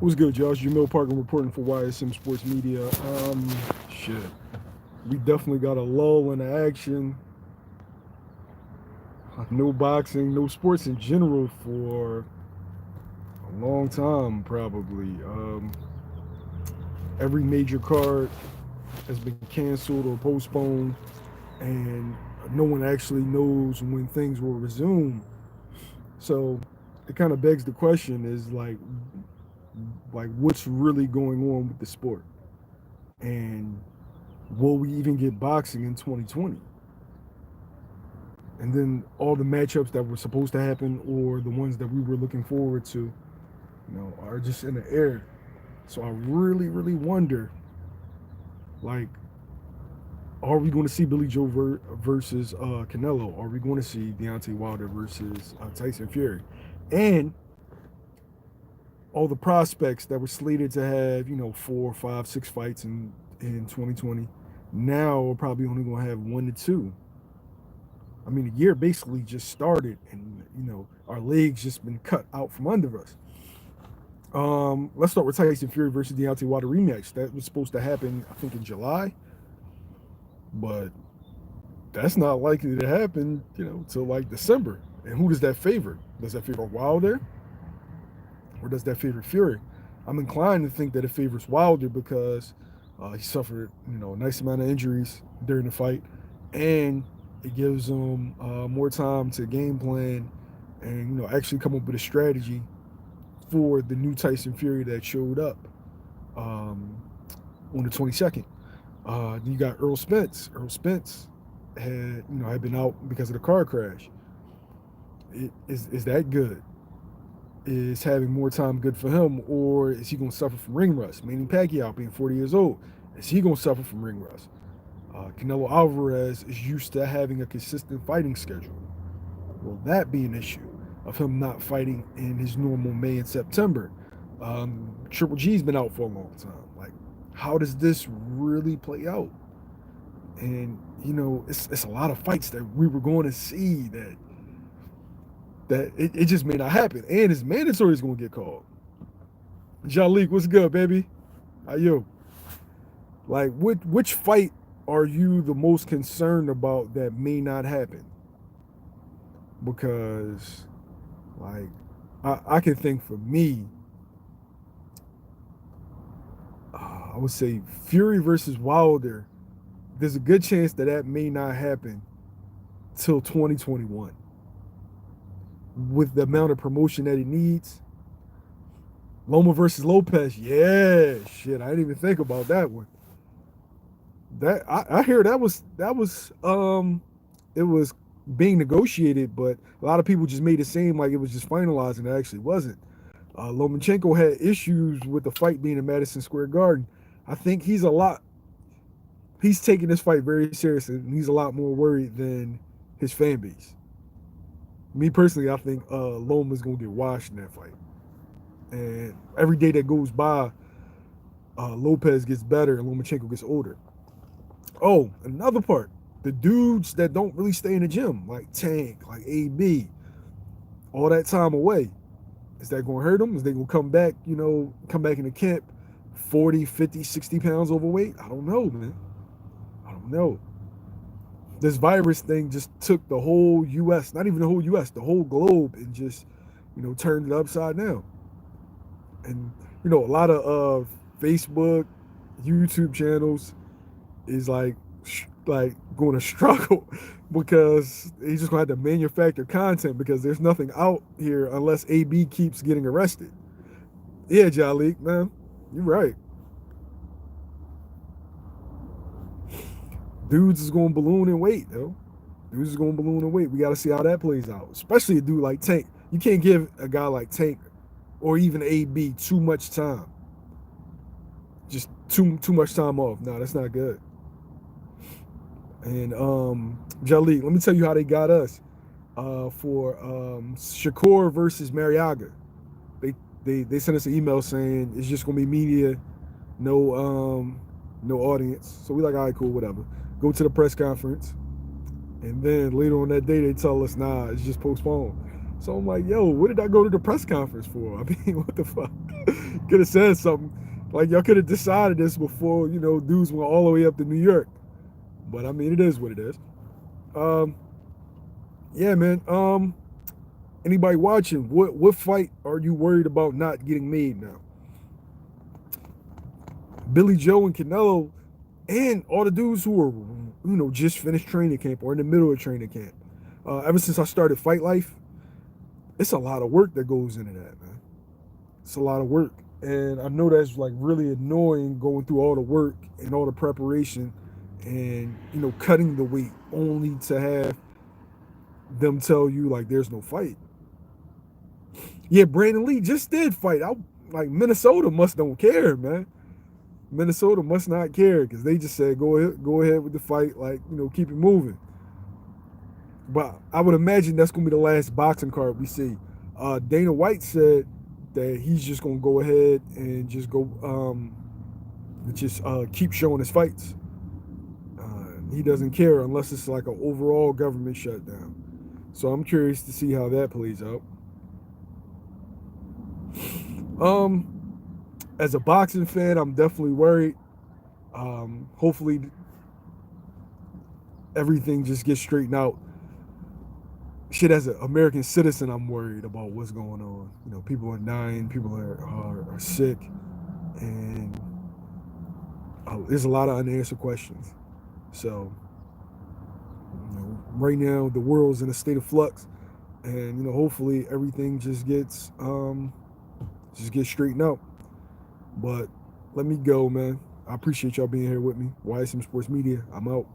What's good, Josh? Jamil Parker reporting for YSM Sports Media. Shit. We definitely got a lull in the action. No boxing, no sports in general for a long time, probably. Every major card has been canceled or postponed, and no one actually knows when things will resume. So it kind of begs the question: is like what's really going on with the sport, and will we even get boxing in 2020? And then all the matchups that were supposed to happen or the ones that we were looking forward to, are just in the air. So I really, really wonder, like, are we going to see Billy Joe versus Canelo? Are we going to see Deontay Wilder versus Tyson Fury? And all the prospects that were slated to have, 4, 5, 6 fights in 2020, now we're probably only going to have 1 to 2. I mean, the year basically just started, and our legs just been cut out from under us. Let's start with Tyson Fury versus Deontay Wilder rematch. That was supposed to happen, I think, in July, but that's not likely to happen, till like December. And who does that favor? Does that favor Wilder, or does that favor Fury? I'm inclined to think that it favors Wilder because he suffered, a nice amount of injuries during the fight, and it gives him more time to game plan and actually come up with a strategy for the new Tyson Fury that showed up um, on the 22nd. You got Earl Spence. Earl Spence had been out because of the car crash. Is that good? Is having more time good for him, or is he going to suffer from ring rust? Manny Pacquiao being 40 years old, is he going to suffer from ring rust? Canelo Alvarez is used to having a consistent fighting schedule. Will that be an issue of him not fighting in his normal May and September? Triple G's been out for a long time. Like, how does this really play out? And it's a lot of fights that we were going to see that it just may not happen, and it's mandatory is going to get called. Jalik, what's good, baby? How you? Like, which fight are you the most concerned about that may not happen? Because, like, I can think for me, I would say Fury versus Wilder. There's a good chance that that may not happen till 2021. With the amount of promotion that it needs, Loma versus Lopez, yeah, shit, I didn't even think about that one. That I hear that was it was being negotiated, but a lot of people just made it seem like it was just finalized, and it actually wasn't. Lomachenko had issues with the fight being in Madison Square Garden. I think he's taking this fight very seriously, and he's a lot more worried than his fan base. Me personally, I think Loma's gonna get washed in that fight, and every day that goes by, Lopez gets better and Lomachenko gets older. Oh, another part. The dudes that don't really stay in the gym, like Tank, like AB, all that time away, is that going to hurt them? Is they going to come back in the camp 40, 50, 60 pounds overweight? I don't know, man. I don't know. This virus thing just took the whole U.S., not even the whole U.S., the whole globe, and just, turned it upside down. And, a lot of Facebook, YouTube channels is like going to struggle because he's just going to have to manufacture content because there's nothing out here unless AB keeps getting arrested. Yeah, Jalik, man, you're right. Dudes is going to balloon and wait, though. Dudes is going to balloon and wait. We got to see how that plays out, especially a dude like Tank. You can't give a guy like Tank or even AB too much time. Just too much time off. No, that's not good. And Jalik, let me tell you how they got us for Shakur versus Mariaga. They sent us an email saying it's just gonna be media, no audience. So we like, all right, cool, whatever. Go to the press conference, and then later on that day they tell us, nah, it's just postponed. So I'm like, yo, what did I go to the press conference for? I mean, what the fuck? Could have said something. Like, y'all could have decided this before, dudes went all the way up to New York. But I mean, it is what it is. Um, yeah, man. Anybody watching? What fight are you worried about not getting made now? Billy Joe and Canelo, and all the dudes who are, just finished training camp or in the middle of training camp. Ever since I started Fight Life, it's a lot of work that goes into that, man. It's a lot of work. And I know that's like really annoying going through all the work and all the preparation and, cutting the weight only to have them tell you like there's no fight. Yeah, Brandon Lee just did fight. Like Minnesota must don't care, man. Minnesota must not care because they just said go ahead with the fight, like keep it moving. But I would imagine that's gonna be the last boxing card we see. Dana White said that he's just gonna go ahead and just keep showing his fights. He doesn't care unless it's like an overall government shutdown. So I'm curious to see how that plays out. As a boxing fan, I'm definitely worried. Hopefully everything just gets straightened out. Shit, as an American citizen, I'm worried about what's going on. People are dying, people are sick, and there's a lot of unanswered questions. So, right now the world's in a state of flux, and hopefully everything just gets straightened out. But let me go, man. I appreciate y'all being here with me. YSM Sports Media. I'm out.